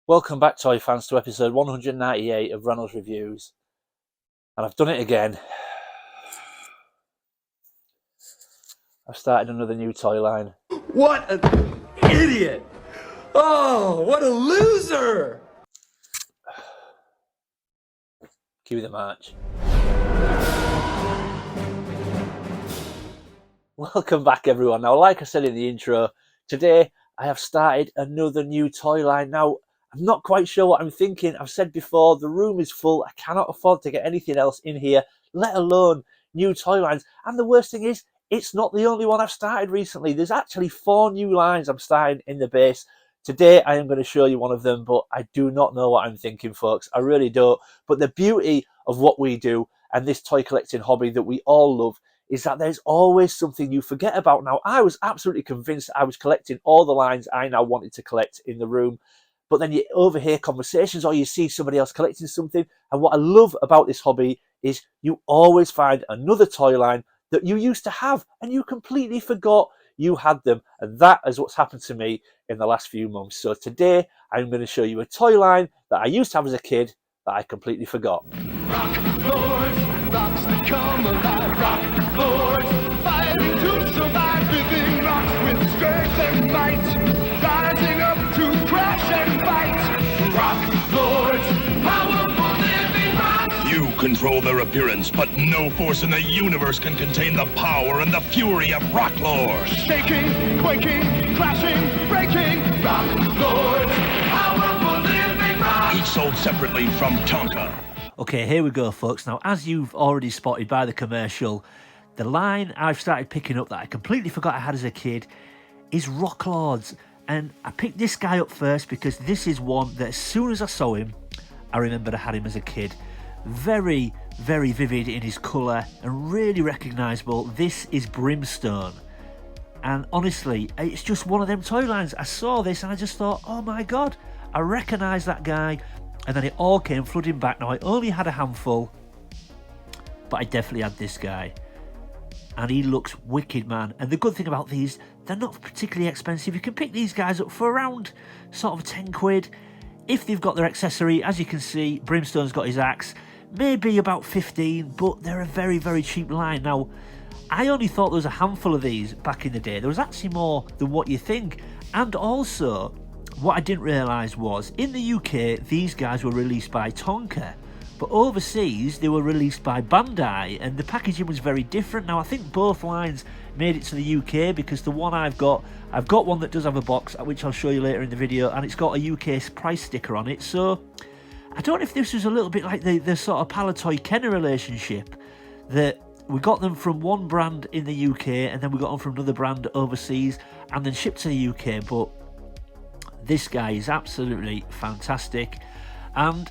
Welcome back, toy fans, to episode 198 of Reynolds Reviews. And I've done it again. I've started another new toy line. What an idiot! Oh, what a loser! Cue the march. Welcome back, everyone. Now, like I said in the intro, today I have started another new toy line. Now, I'm not quite sure what I'm thinking. I've said before, the room is full. I cannot afford to get anything else in here, let alone new toy lines. And the worst thing is, it's not the only one I've started recently. There's actually 4 new lines I'm starting in the base. Today, I am going to show you one of them, but I do not know what I'm thinking, folks. I really don't. But the beauty of what we do and this toy collecting hobby that we all love is that there's always something you forget about. Now, I was absolutely convinced I was collecting all the lines I now wanted to collect in the room. But then you overhear conversations or you see somebody else collecting something. And what I love about this hobby is you always find another toy line that you used to have and you completely forgot you had them. And that is what's happened to me in the last few months. So today I'm going to show you a toy line that I used to have as a kid that I completely forgot. Rock floors, rocks that come alive. Rock floors, fighting to survive. Living rocks with strength and might. Rising up to crash and bite. Rock floors, powerful living rocks. You control their appearance, but no force in the universe can contain the power and the fury of rock lords. Shaking, quaking, crashing, breaking. Rock floors, powerful living rocks. Each sold separately from Tonka. Okay, here we go, folks. Now, as you've already spotted by the commercial, the line I've started picking up that I completely forgot I had as a kid is Rock Lords. And I picked this guy up first because this is one that as soon as I saw him, I remembered I had him as a kid. Very, very vivid in his colour and really recognisable. This is Brimstone. And honestly, it's just one of them toy lines. I saw this and I just thought, oh my God, I recognise that guy. And then it all came flooding back. Now, I only had a handful, but I definitely had this guy. And he looks wicked, man. And the good thing about these, they're not particularly expensive. You can pick these guys up for around sort of 10 quid. If they've got their accessory, as you can see, Brimstone's got his axe, maybe about 15, but they're a very, very cheap line. Now, I only thought there was a handful of these back in the day. There was actually more than what you think. And also, what I didn't realise was, in the UK, these guys were released by Tonka. But overseas, they were released by Bandai, and the packaging was very different. Now, I think both lines made it to the UK, because the one I've got one that does have a box, which I'll show you later in the video, and it's got a UK price sticker on it. So, I don't know if this was a little bit like the sort of Palatoy Kenner relationship, that we got them from one brand in the UK, and then we got them from another brand overseas, and then shipped to the UK, but this guy is absolutely fantastic. And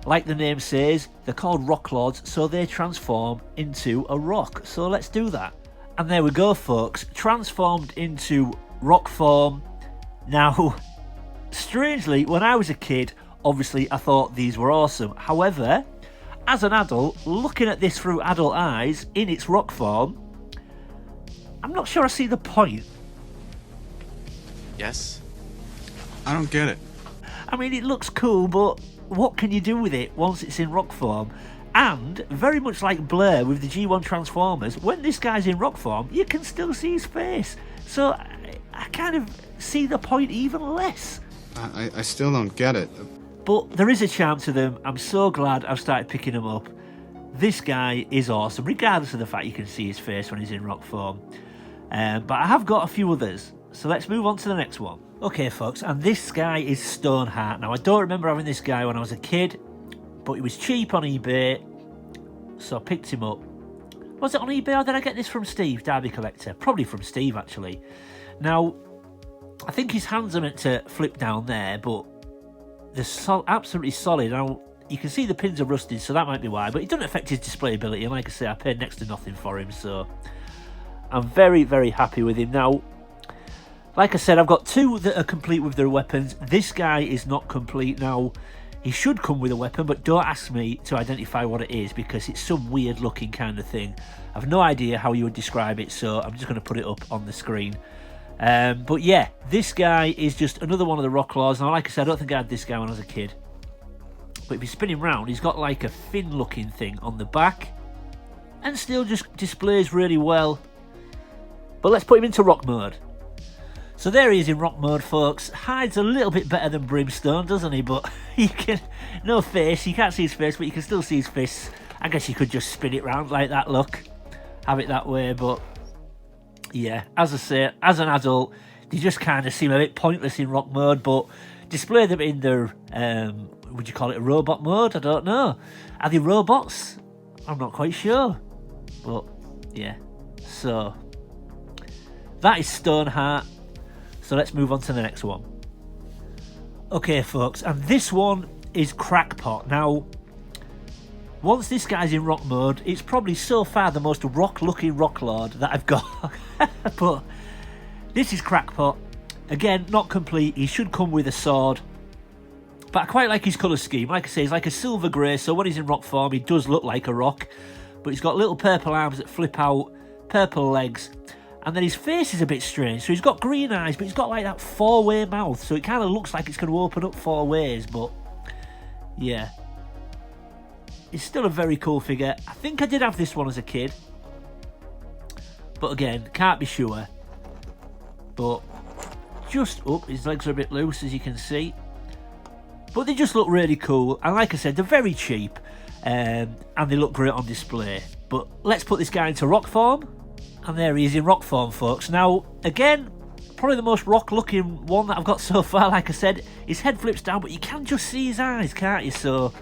like the name says, they're called Rock Lords, so they transform into a rock. So let's do that. And there we go, folks, transformed into rock form. Now, strangely, when I was a kid, obviously I thought these were awesome. However, as an adult, looking at this through adult eyes in its rock form, I'm not sure I see the point. Yes? I don't get it. I mean, it looks cool, but what can you do with it once it's in rock form? And very much like Blair with the G1 Transformers, when this guy's in rock form, you can still see his face. So I kind of see the point even less. I still don't get it. But there is a charm to them. I'm so glad I've started picking them up. This guy is awesome, regardless of the fact you can see his face when he's in rock form. But I have got a few others. So let's move on to the next one. Okay, folks, and this guy is Stonehart. Now, I don't remember having this guy when I was a kid, but he was cheap on eBay, so I picked him up. Was it on eBay or did I get this from Steve, Derby Collector? Probably from Steve, actually. Now, I think his hands are meant to flip down there, but they're absolutely solid. Now, you can see the pins are rusted, so that might be why, but it doesn't affect his displayability, and like I say, I paid next to nothing for him, so I'm very, very happy with him. Now, like I said, I've got 2 that are complete with their weapons. This guy is not complete. Now, he should come with a weapon, but don't ask me to identify what it is, because it's some weird looking kind of thing. I've no idea how you would describe it, so I'm just going to put it up on the screen. But yeah, this guy is just another one of the rock lords. Now, like I said, I don't think I had this guy when I was a kid. But if you spin him round, he's got like a fin-looking thing on the back. And still just displays really well. But let's put him into rock mode. So there he is in rock mode, folks. Hides a little bit better than Brimstone, doesn't he? But you can... No face. You can't see his face, but you can still see his fists. I guess you could just spin it round like that, look. Have it that way, but... Yeah, as I say, as an adult, they just kind of seem a bit pointless in rock mode, but display them in their... would you call it a robot mode? I don't know. Are they robots? I'm not quite sure. But, yeah. So, that is Stonehart. So let's move on to the next one. Okay, folks, and this one is Crackpot. Now, once this guy's in rock mode, it's probably so far the most rock-looking rock lord that I've got. But this is Crackpot. Again, not complete. He should come with a sword. But I quite like his colour scheme. Like I say, he's like a silver grey, so when he's in rock form, he does look like a rock. But he's got little purple arms that flip out, purple legs. And then his face is a bit strange. So he's got green eyes, but he's got like that four-way mouth. So it kind of looks like it's going to open up four ways. But, yeah. It's still a very cool figure. I think I did have this one as a kid. But again, can't be sure. But just up, his legs are a bit loose, as you can see. But they just look really cool. And like I said, they're very cheap. And they look great on display. But let's put this guy into rock form. And there he is in rock form, folks. Now, again, probably the most rock-looking one that I've got so far. Like I said, his head flips down, but you can just see his eyes, can't you? So,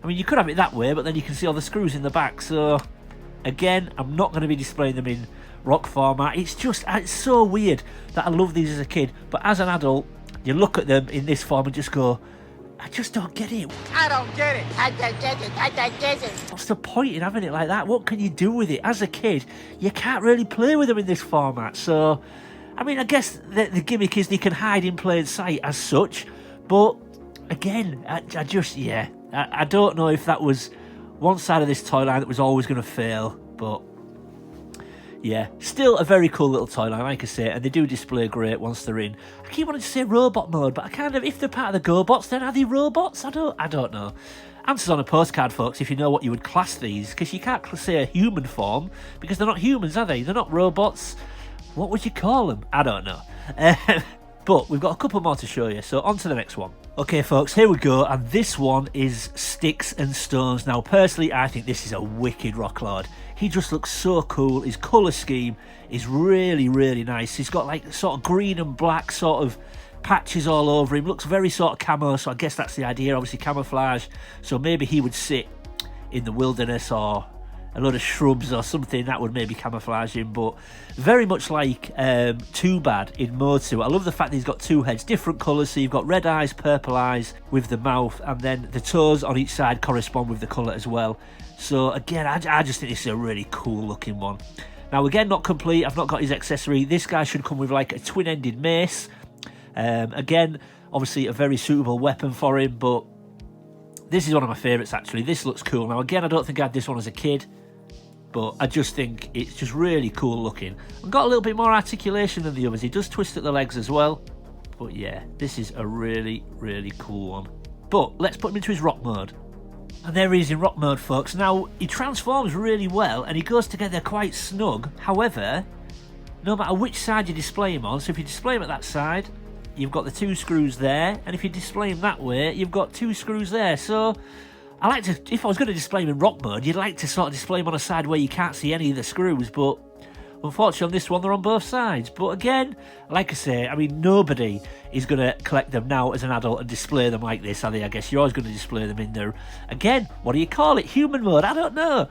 I mean, you could have it that way, but then you can see all the screws in the back. So, again, I'm not going to be displaying them in rock format. It's so weird that I love these as a kid. But as an adult, you look at them in this form and just go, I just don't get it. I don't get it. I don't get it. I don't get it. What's the point in having it like that? What can you do with it? As a kid, you can't really play with them in this format. So, I mean, I guess the gimmick is they can hide in plain sight as such. But, again, I don't know if that was one side of this toy line that was always going to fail. But, yeah, still a very cool little toy line, like I say, and they do display great once they're in. I keep wanting to say robot mode, but I kind of, if they're part of the GoBots, then are they robots? I don't know. Answers on a postcard, folks, if you know what you would class these, because you can't say a human form, because they're not humans, are they? They're not robots. What would you call them? I don't know. But we've got a couple more to show you, so on to the next one. Okay, folks, here we go, and this one is Sticks and Stones. Now, personally, I think this is a wicked rock lord. He just looks so cool. His colour scheme is really, really nice. He's got like sort of green and black sort of patches all over him. Looks very sort of camo, so I guess that's the idea, obviously camouflage. So maybe he would sit in the wilderness or a lot of shrubs or something that would maybe camouflage him, but very much like Too Bad in Motu. I love the fact that he's got two heads, different colours, so you've got red eyes, purple eyes with the mouth, and then the toes on each side correspond with the colour as well. So again, I just think this is a really cool looking one. Now again, not complete, I've not got his accessory. This guy should come with like a twin-ended mace. Again, obviously a very suitable weapon for him, but this is one of my favourites actually. This looks cool. Now again, I don't think I had this one as a kid, but I just think it's just really cool looking. And got a little bit more articulation than the others. He does twist at the legs as well. But yeah, this is a really, really cool one. But let's put him into his rock mode. And there he is in rock mode, folks. Now, he transforms really well and he goes together quite snug. However, no matter which side you display him on, so if you display him at that side, you've got the two screws there. And if you display him that way, you've got two screws there. So, I like to, if I was going to display him in rock mode, you'd like to sort of display him on a side where you can't see any of the screws. But unfortunately on this one, they're on both sides. But again, like I say, I mean, nobody is going to collect them now as an adult and display them like this, are they? I guess you're always going to display them in there. Again, what do you call it? Human mode? I don't know.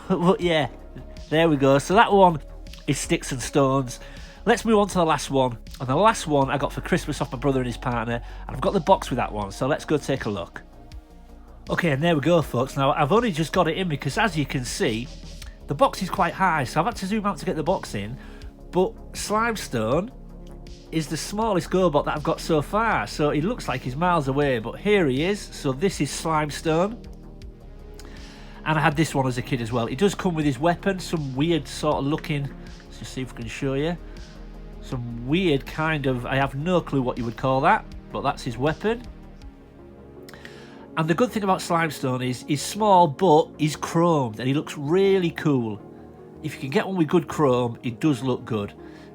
But yeah, there we go. So that one is Sticks and Stones. Let's move on to the last one. And the last one I got for Christmas off my brother and his partner. And I've got the box with that one. So let's go take a look. Okay, and there we go, folks. Now, I've only just got it in because, as you can see, the box is quite high, so I've had to zoom out to get the box in. But Slimestone is the smallest GoBot that I've got so far, so it looks like he's miles away, but here he is. So this is Slimestone. And I had this one as a kid as well. It does come with his weapon, some weird sort of looking... Let's just see if we can show you. Some weird kind of, I have no clue what you would call that, but that's his weapon. And the good thing about Slimestone is he's small, but he's chromed and he looks really cool. If you can get one with good chrome, it does look good.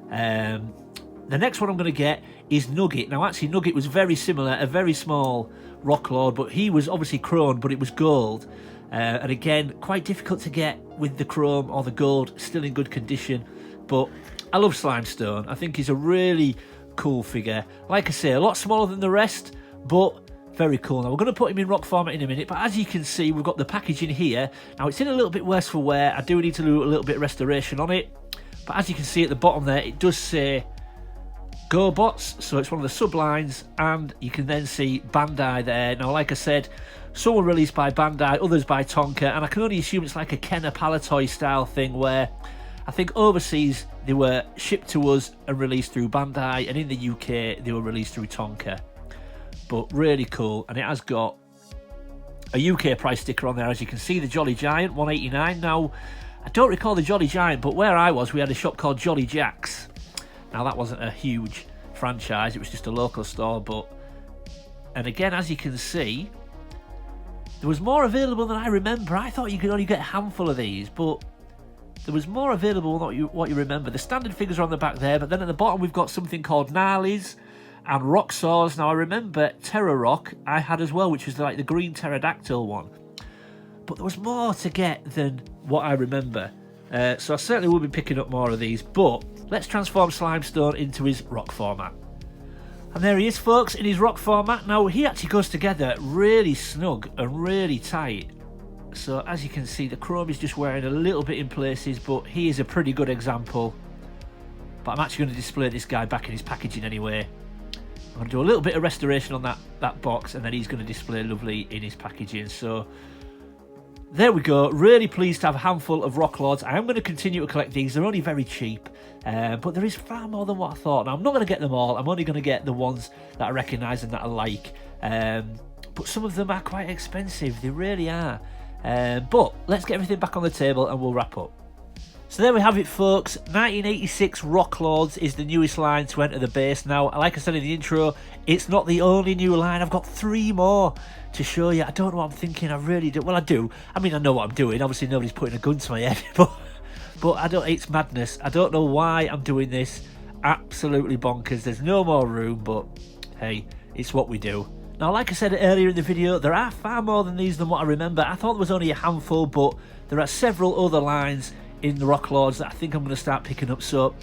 The next one I'm going to get is Nugget. Now actually Nugget was very similar, a very small Rock Lord, but he was obviously chromed, but it was gold. And again, quite difficult to get with the chrome or the gold, still in good condition. But I love Slimestone. I think he's a really cool figure. Like I say, a lot smaller than the rest, but very cool. Now we're going to put him in rock format in a minute, but as you can see, we've got the packaging here. Now it's in a little bit worse for wear. I do need to do a little bit of restoration on it, but as you can see at the bottom there, it does say GoBots, so it's one of the sublines, and you can then see Bandai there. Now like I said, some were released by Bandai, others by Tonka, and I can only assume it's like a Kenner Palatoy style thing where I think overseas they were shipped to us and released through Bandai, and in the UK they were released through Tonka. But really cool, and it has got a UK price sticker on there, as you can see, the Jolly Giant, $1.89. Now, I don't recall the Jolly Giant, but where I was, we had a shop called Jolly Jack's. Now, that wasn't a huge franchise, it was just a local store, but... And again, as you can see, there was more available than I remember. I thought you could only get a handful of these, but there was more available than what you remember. The standard figures are on the back there, but then at the bottom we've got something called Gnarlies and Rock Saws. Now I remember Terror Rock I had as well, which was like the green pterodactyl one. But there was more to get than what I remember. So I certainly will be picking up more of these. But let's transform Slimestone into his rock format. And there he is, folks, in his rock format. Now he actually goes together really snug and really tight. So as you can see, the chrome is just wearing a little bit in places, but he is a pretty good example. But I'm actually going to display this guy back in his packaging anyway. I'm going to do a little bit of restoration on that box, and then he's going to display lovely in his packaging. So there we go. Really pleased to have a handful of Rock Lords. I am going to continue to collect these. They're only very cheap, but there is far more than what I thought. Now I'm not going to get them all. I'm only going to get the ones that I recognise and that I like. But some of them are quite expensive. They really are. But let's get everything back on the table and we'll wrap up. So there we have it, folks. 1986 Rock Lords is the newest line to enter the base. Now, like I said in the intro, it's not the only new line. I've got 3 more to show you. I don't know what I'm thinking. I really do. Well, I do. I mean, I know what I'm doing. Obviously, nobody's putting a gun to my head, but I don't. It's madness. I don't know why I'm doing this. Absolutely bonkers. There's no more room, but hey, it's what we do. Now, like I said earlier in the video, there are far more than these than what I remember. I thought there was only a handful, but there are several other lines in the Rock Lords that I think I'm going to start picking up. So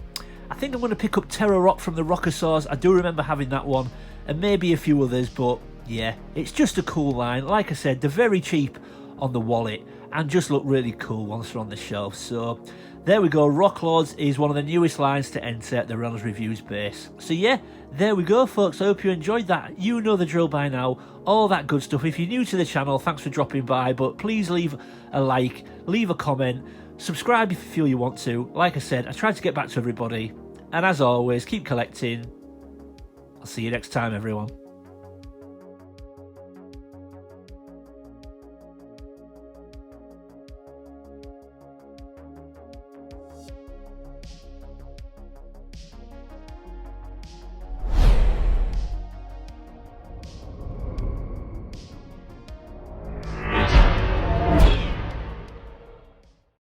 I think I'm going to pick up Terror Rock from the Rockosaurs. I do remember having that one, and maybe a few others, but yeah, it's just a cool line. Like I said, they're very cheap on the wallet and just look really cool once they're on the shelf. So there we go. Rock Lords is one of the newest lines to enter the Reynolds Reviews base. So yeah, there we go, folks. I hope you enjoyed that. You know the drill by now, all that good stuff. If you're new to the channel, thanks for dropping by, but please leave a like, leave a comment, subscribe if you feel you want to. Like I said, I tried to get back to everybody, and as always, keep collecting. I'll see you next time, everyone.